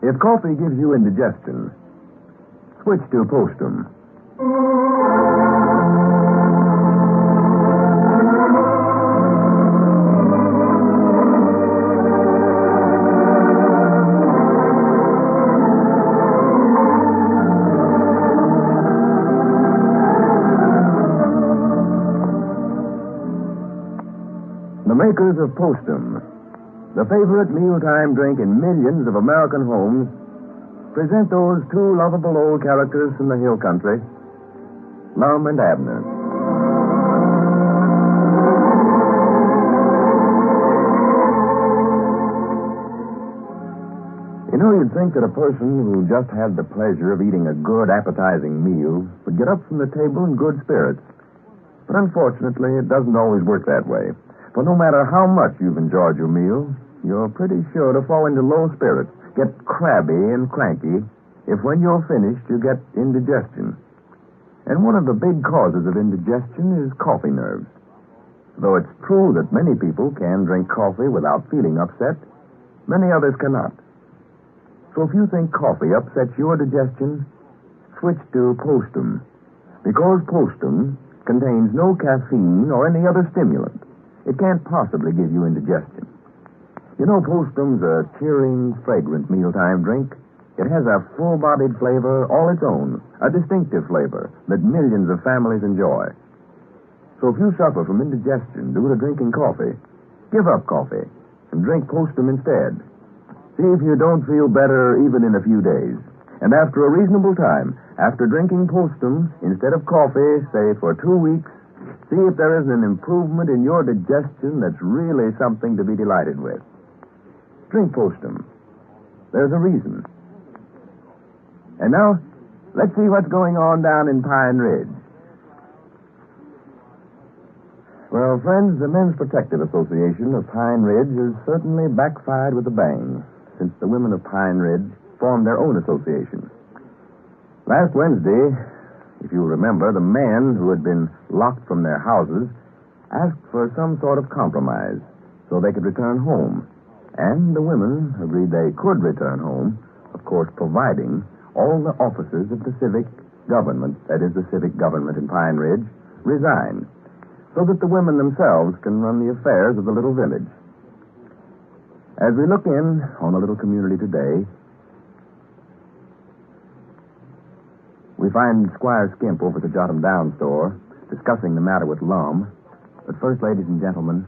If coffee gives you indigestion, switch to postum. The makers of postum, the favorite mealtime drink in millions of American homes, present those two lovable old characters from the hill country, Lum and Abner. You know, you'd think that a person who just had the pleasure of eating a good, appetizing meal would get up from the table in good spirits. But unfortunately, it doesn't always work that way. For no matter how much you've enjoyed your meal, you're pretty sure to fall into low spirits, get crabby and cranky, if when you're finished you get indigestion. And one of the big causes of indigestion is coffee nerves. Though it's true that many people can drink coffee without feeling upset, many others cannot. So if you think coffee upsets your digestion, switch to postum, because postum contains no caffeine or any other stimulant. It can't possibly give you indigestion. You know, postum's a cheering, fragrant mealtime drink. It has a full-bodied flavor all its own, a distinctive flavor that millions of families enjoy. So if you suffer from indigestion due to drinking coffee, give up coffee and drink postum instead. See if you don't feel better even in a few days. And after a reasonable time, after drinking postum instead of coffee, say for 2 weeks, see if there isn't an improvement in your digestion that's really something to be delighted with. Drink postum. There's a reason. And now, let's see what's going on down in Pine Ridge. Well, friends, the Men's Protective Association of Pine Ridge has certainly backfired with a bang since the women of Pine Ridge formed their own association. Last Wednesday, if you remember, the men who had been locked from their houses asked for some sort of compromise so they could return home. And the women agreed they could return home, of course, providing all the officers of the civic government, that is, the civic government in Pine Ridge, resign, so that the women themselves can run the affairs of the little village. As we look in on the little community today, we find Squire Skimp over at the Jot'em Down store discussing the matter with Lum. But first, ladies and gentlemen,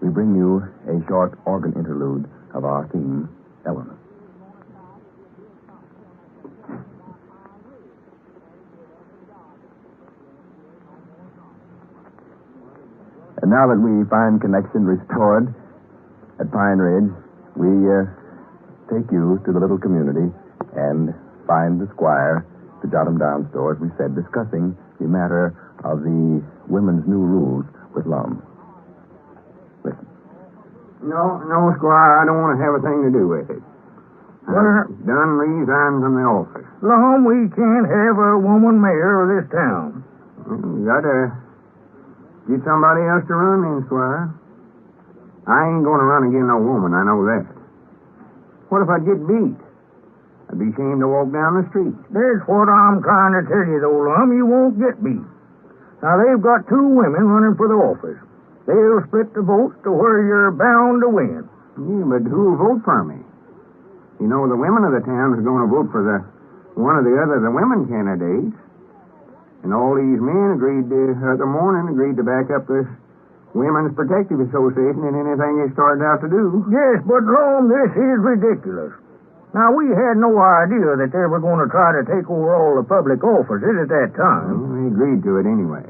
we bring you a short organ interlude of our theme, Eleanor. And now that we find connection restored at Pine Ridge, we take you to the little community and find the Squire, the Jot'em Down store, as we said, discussing the matter of the women's new rules with Lum. Listen. No, Squire, I don't want to have a thing to do with it. I've done resigned from the office. Lum, we can't have a woman mayor of this town. You gotta get somebody else to run then, Squire. I ain't going to run against no woman, I know that. What if I get beat? I'd be ashamed to walk down the street. That's what I'm trying to tell you, though, Lum. You won't get beat. Now, they've got two women running for the office. They'll split the votes to where you're bound to win. Yeah, but who'll vote for me? You know, the women of the town is going to vote for one or the other of the women candidates. And all these men agreed to back up this Women's Protective Association in anything they started out to do. Yes, but, Lum, this is ridiculous. Now, we had no idea that they were going to try to take over all the public offices at that time. Well, they agreed to it anyway.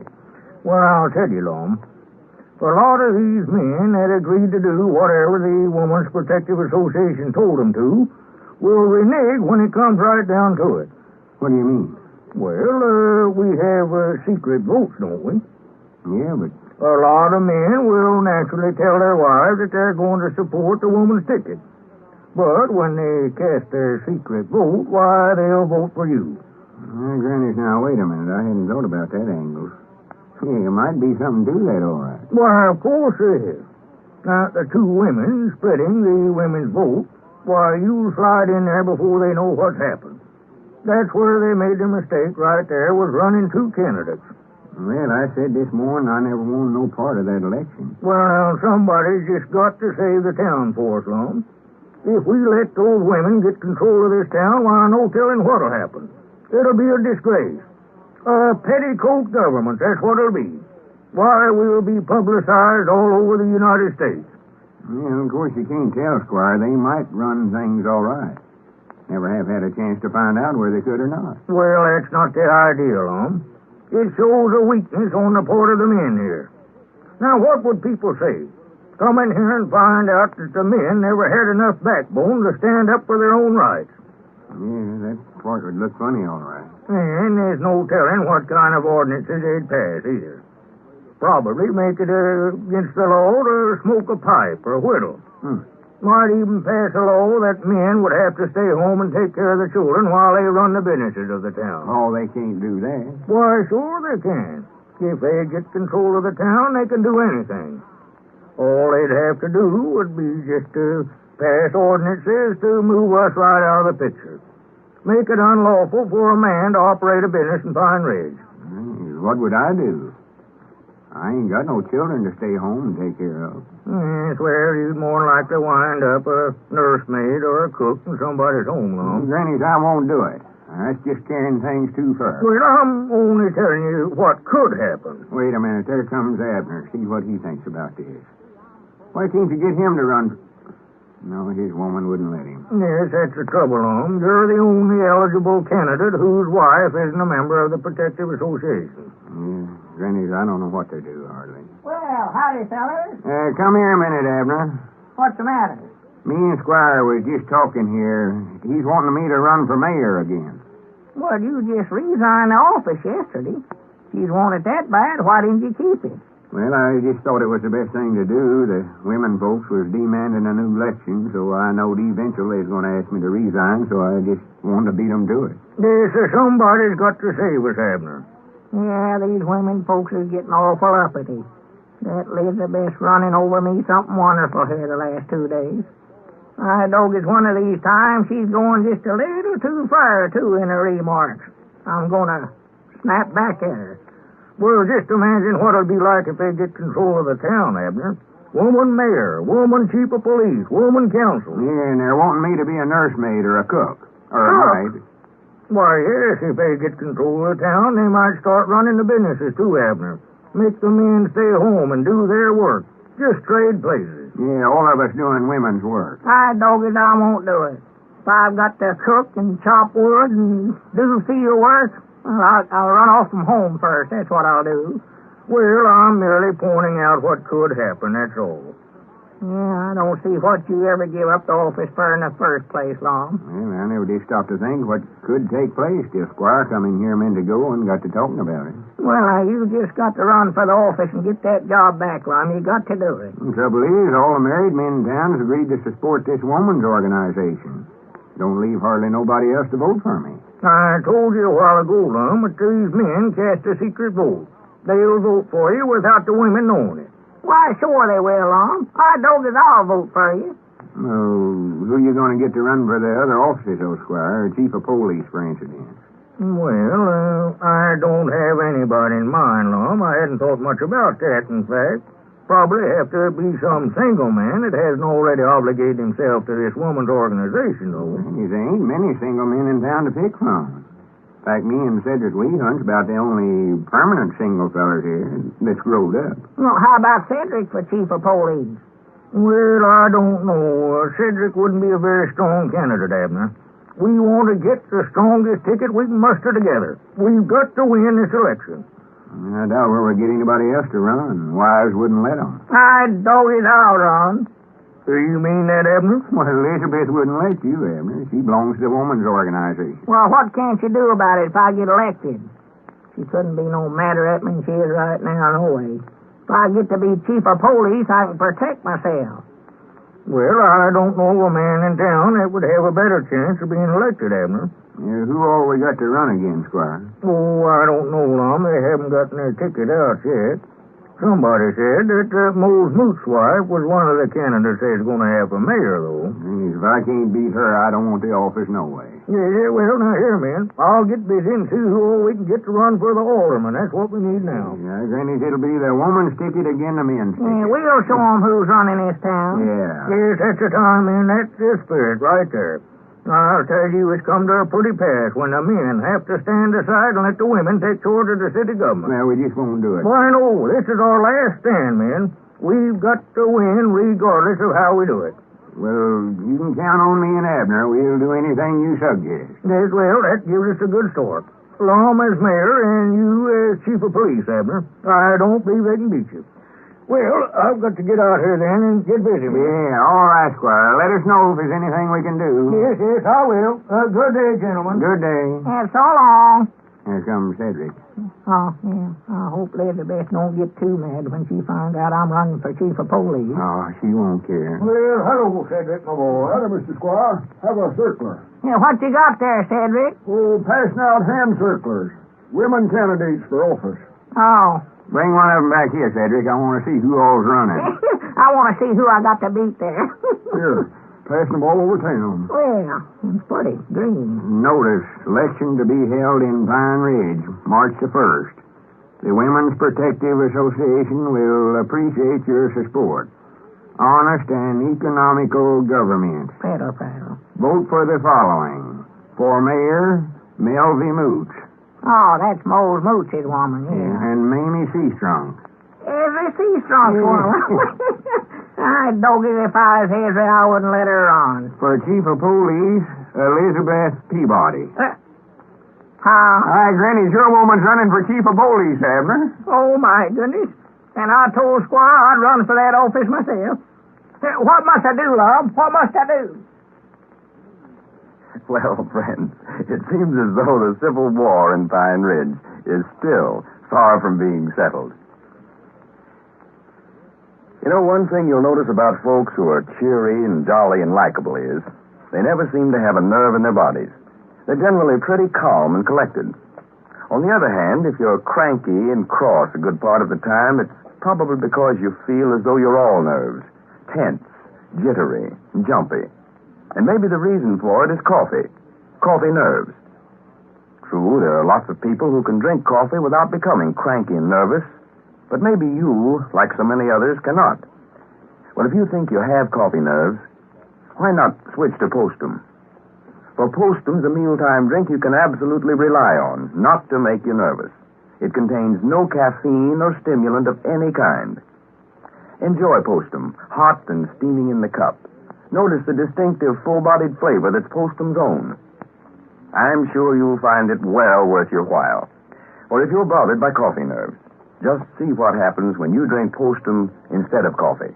Well, I'll tell you, Lum. For a lot of these men that agreed to do whatever the Women's Protective Association told them to will renege when it comes right down to it. What do you mean? Well, we have secret votes, don't we? Yeah, but a lot of men will naturally tell their wives that they're going to support the woman's ticket. But when they cast their secret vote, why, they'll vote for you. Granny, now, wait a minute. I hadn't thought about that angle. Yeah, there might be something to that, all right. Why, of course there is. Now, the two women splitting the women's vote Why, you'll slide in there before they know what's happened. That's where they made the mistake right there, was running two candidates. Well, I said this morning I never wanted no part of that election. Well, now, somebody's just got to save the town for us, Lum. If we let those women get control of this town, why, no telling what'll happen. It'll be a disgrace. A petticoat government, that's what it'll be. Why, we'll be publicized all over the United States. Well, of course, you can't tell, Squire. They might run things all right. Never have had a chance to find out whether they could or not. Well, that's not the idea, Lum. It shows a weakness on the part of the men here. Now, what would people say? Come in here and find out that the men never had enough backbone to stand up for their own rights. Yeah, that part would look funny, all right. And there's no telling what kind of ordinances they'd pass, either. Probably make it against the law to smoke a pipe or a whittle. Might even pass a law that men would have to stay home and take care of the children while they run the businesses of the town. Oh, they can't do that. Why, sure they can. If they get control of the town, they can do anything. All they'd have to do would be just to pass ordinances to move us right out of the picture. Make it unlawful for a man to operate a business in Pine Ridge. What would I do? I ain't got no children to stay home and take care of. Yes, well, you'd more likely wind up a nursemaid or a cook in somebody's home, Lum. Granny's, I won't do it. That's just carrying things too far. Well, I'm only telling you what could happen. Wait a minute. There comes Abner. See what he thinks about this. Why can't you get him to run? No, his woman wouldn't let him. Yes, that's the trouble, Lum. You're the only eligible candidate whose wife isn't a member of the Protective Association. Yeah, Granny's, I don't know what to do, hardly. Well, howdy, fellas. Come here a minute, Abner. What's the matter? Me and Squire was just talking here. He's wanting me to run for mayor again. Well, you just resigned the office yesterday. If you wanted that bad, why didn't you keep it? Well, I just thought it was the best thing to do. The women folks was demanding a new election, so I knowed eventually they was going to ask me to resign, so I just wanted to beat them to it. Yes, somebody's got to save us, Abner. Yeah, these women folks is getting awful uppity. That Elizabeth's running over me something wonderful here the last 2 days. I dog it's one of these times she's going just a little too far, too, in her remarks. I'm going to snap back at her. Well, just imagine what it'll be like if they get control of the town, Abner. Woman mayor, woman chief of police, woman council. Yeah, and they're wanting me to be a nursemaid or a cook. Or a maid. Why, yes, if they get control of the town, they might start running the businesses too, Abner. Make the men stay home and do their work. Just trade places. Yeah, all of us doing women's work. I dog it, I won't do it. If I've got to cook and chop wood and do field work, well, I'll run off from home first. That's what I'll do. Well, I'm merely pointing out what could happen, that's all. Yeah, I don't see what you ever give up the office for in the first place, Lum. Well, I never did stop to think what could take place till Squire come in here a minute ago and got to talking about it. Well, you just got to run for the office and get that job back, Lum. You got to do it. The trouble is, all the married men in town has agreed to support this woman's organization. Don't leave hardly nobody else to vote for me. I told you a while ago, Lum, that these men cast a secret vote. They'll vote for you without the women knowing it. Why, sure they will, Lum. I dog it, I'll vote for you. Oh, who you going to get to run for the other offices, old Squire? Chief of police, for instance. Well, I don't have anybody in mind, Lum. I hadn't thought much about that, in fact. Probably have to be some single man that hasn't already obligated himself to this woman's organization, though. There ain't many single men in town to pick from. In fact, me and Cedric Weehunt's about the only permanent single fellers here that's growed up. Well, how about Cedric for chief of police? Well, I don't know. Cedric wouldn't be a very strong candidate, Abner. We want to get the strongest ticket we can muster together. We've got to win this election. I doubt we would get anybody else to run. Wives wouldn't let them. I dog it, I'll run. You mean that, Abner? Well, Elizabeth wouldn't let you, Abner. She belongs to the woman's organization. Well, what can't you do about it if I get elected? She couldn't be no madder at me than she is right now, no way. If I get to be chief of police, I can protect myself. Well, I don't know a man in town that would have a better chance of being elected, Abner. Yeah, who all we got to run again, Squire? Oh, I don't know, Lum. They haven't gotten their ticket out yet. Somebody said that Mose Moot's wife was one of the candidates that's going to have for mayor, though. If I can't beat her, I don't want the office no way. Yeah, well, now here, man. I'll get busy and see who we can get to run for the alderman. That's what we need now. Yeah, Granny, it'll be the woman's ticket again the men's ticket. Yeah, we'll show 'em who's running this town. Yeah. Yes, that's the time, man. That's the spirit right there. I'll tell you, it's come to a pretty pass when the men have to stand aside and let the women take charge of the city government. Well, we just won't do it. Why, no, this is our last stand, men. We've got to win regardless of how we do it. Well, you can count on me and Abner. We'll do anything you suggest. Yes, well, that gives us a good start. Lum as mayor and you as chief of police, Abner. I don't believe they can beat you. Well, I've got to get out here then and get busy, man. Yeah, all right, Squire. Let us know if there's anything we can do. Yes, I will. Good day, gentlemen. Good day. And so long. Here comes Cedric. Oh, yeah. I hope Elizabeth don't get too mad when she finds out I'm running for chief of police. Oh, she won't care. Well, hello, Cedric, my boy. Hello, Mr. Squire. Have a circler. Yeah, what you got there, Cedric? Oh, passing out hand circlers. Women candidates for office. Oh. Bring one of them back here, Cedric. I want to see who all's running. I want to see who I got to beat there. Here, passing them all over town. Well, it's pretty green. Notice, election to be held in Pine Ridge, March the 1st. The Women's Protective Association will appreciate your support. Honest and economical government. Prattle. Vote for the following. For mayor, Melvie Moots. Oh, that's Mose Mooch's woman, yeah. And Mamie Seastrunk. Every Seastrunk woman. I'd dog it if I was Ezra, I wouldn't let her on. For chief of police, Elizabeth Peabody. How? Hi, Granny, your woman's running for chief of police, Abner. Oh, my goodness. And I told Squire I'd run for that office myself. What must I do, love? What must I do? Well, friends, it seems as though the Civil War in Pine Ridge is still far from being settled. You know, one thing you'll notice about folks who are cheery and jolly and likable is they never seem to have a nerve in their bodies. They're generally pretty calm and collected. On the other hand, if you're cranky and cross a good part of the time, it's probably because you feel as though you're all nerves, tense, jittery, and jumpy. And maybe the reason for it is coffee nerves. True, there are lots of people who can drink coffee without becoming cranky and nervous, but maybe you, like so many others, cannot. Well, if you think you have coffee nerves, why not switch to Postum? For Postum's a mealtime drink you can absolutely rely on, not to make you nervous. It contains no caffeine or stimulant of any kind. Enjoy Postum, hot and steaming in the cup. Notice the distinctive full-bodied flavor that's Postum's own. I'm sure you'll find it well worth your while. Or if you're bothered by coffee nerves, just see what happens when you drink Postum instead of coffee.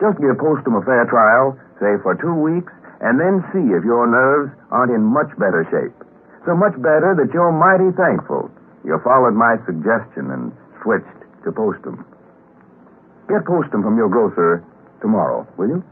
Just give Postum a fair trial, say for 2 weeks, and then see if your nerves aren't in much better shape. So much better that you're mighty thankful you followed my suggestion and switched to Postum. Get Postum from your grocer tomorrow, will you?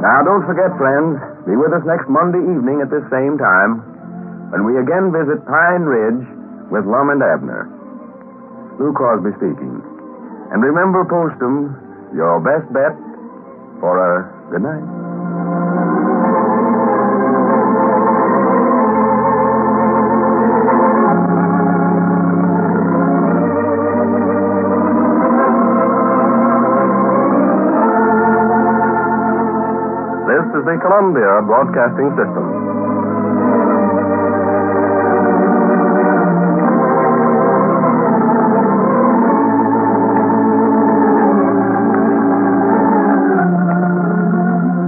Now, don't forget, friends, be with us next Monday evening at this same time when we again visit Pine Ridge with Lum and Abner. Lou Crosby speaking. And remember, Postum, your best bet for a good night. This is the Columbia Broadcasting System.